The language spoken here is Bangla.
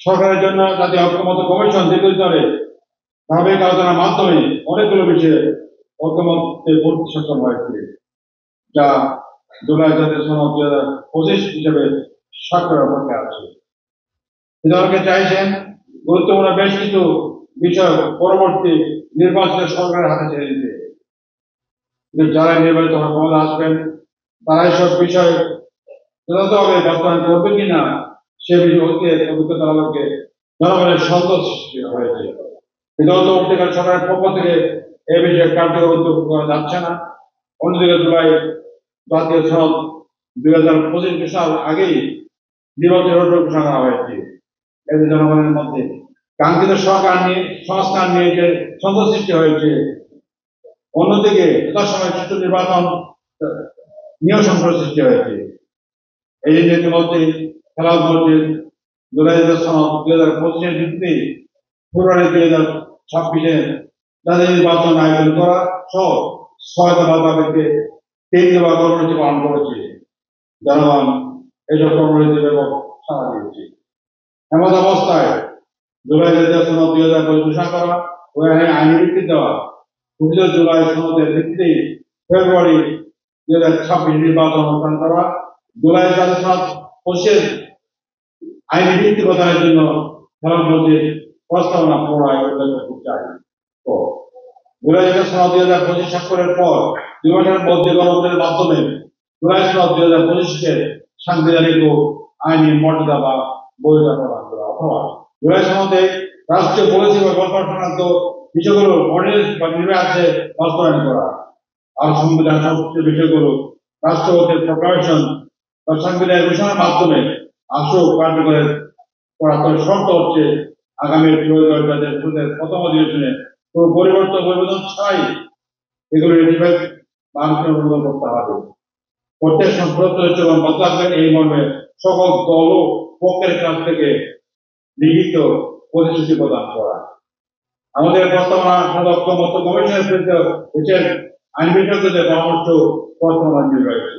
সরকারের জন্য জাতীয় ঐক্যমত্য কমিশন দীর্ঘদিন ধারাবাহিক আলোচনার মাধ্যমে অনেকগুলো বিষয়ে ঐক্যমত্যে পৌঁছতে সক্ষম হয়েছে, যা জুলাই জাতীয় সনদ 2025 হিসেবে স্বাক্ষরের অপেক্ষা আছে। বিধায়ককে চাইছেন গুরুত্বপূর্ণ বেশ কিছু বিষয় পরবর্তী নির্বাচিত সরকারের হাতে ছেড়ে দিতে। যারা নির্বাচিত ক্ষমতা আসবেন তারা এইসব বিষয় যথাযথভাবে বাস্তবায়ন করবে কিনা সে বিষয়ে অভিজ্ঞতার আলোকে জনগণের সন্তোষ সৃষ্টি হয়েছে। বিগত অধিকার সরকারের পক্ষ থেকে এ বিষয়ে কার্যকর উদ্যোগ করা যাচ্ছে না। অন্যদিকে জুলাই জাতীয় সনদ 2025 ঘোষণার আগেই নির্বাচনের ঘোষণা করা হয়েছে। এতে জনগণের মধ্যে কাঙ্ক্ষিত সংস্কার নিয়ে যে সন্তোষ সৃষ্টি হয়েছে, অন্যদিকে যথাসময়ে সুষ্ঠু নির্বাচন নিয়েও সংকট সৃষ্টি হয়েছে। এই ইতিমধ্যে খেলার মধ্যে জুলাই সনদ 2025 ভিত্তিতে ফেব্রুয়ারি 2026 জাতীয় নির্বাচন আয়োজন করা সহ সহায়তা বাধাকে কেন্দ্রীয় বা কর্মসূচি পালন করেছে। জনগণ এসব কর্মসূচি ব্যাপক সাড়া দিয়েছে। এমন অবস্থায় জুলাই জাতীয় সনদ 2025 ঘোষণা করা ও আইনি ভিত্তি দেওয়া, ঘোষিত জুলাই সনদের ভিত্তিতে ফেব্রুয়ারি 2026 নির্বাচন অনুষ্ঠান করা, জুলাই জাতীয় সনদ 25 আইনি ভিত্তি প্রদানের জন্য খেলার মধ্যে প্রস্তাবনা পড়ায় উল্লেখ করতে চাই। তো জুলাই জাতীয় সনদ 2025 স্বাক্ষরের পর 2 মাসের মধ্যে গণভোটের মাধ্যমে জুলাই সনদ 2025-কে সাংবিধানিক ও আইনি মর্যাদা বা বৈধতা প্রদান করা, অথবা জুলাই সনদে রাষ্ট্রীয় পলিসি বা গণতন্ত্র বিষয়গুলো অর্ডিন্যান্স বা নির্বাচনে বাস্তবায়ন করা, আর সংবিধান সংশ্লিষ্ট বিষয়গুলো রাষ্ট্রপতির প্রকাশন বা সাংবিধানিক ঘোষণার মাধ্যমে আশু কার্যকর করা। তবে শর্ত হচ্ছে আগামী প্রথম অধিবেশনে কোনো পরিবর্তন ছাড়াই এগুলো রেটিফাই বা অনুমোদন করতে হবে। প্রত্যেক সংসদ যখন বদলাবে এই মর্মে সকল দল ও পক্ষের কাছ থেকে লিখিত প্রতিশ্রুতি প্রদান করা। আমাদের বর্তমান ঐক্যমত্য কমিশনের দেশের আইন বিশেষজ্ঞদের পরামর্শ বর্তমান রয়েছে।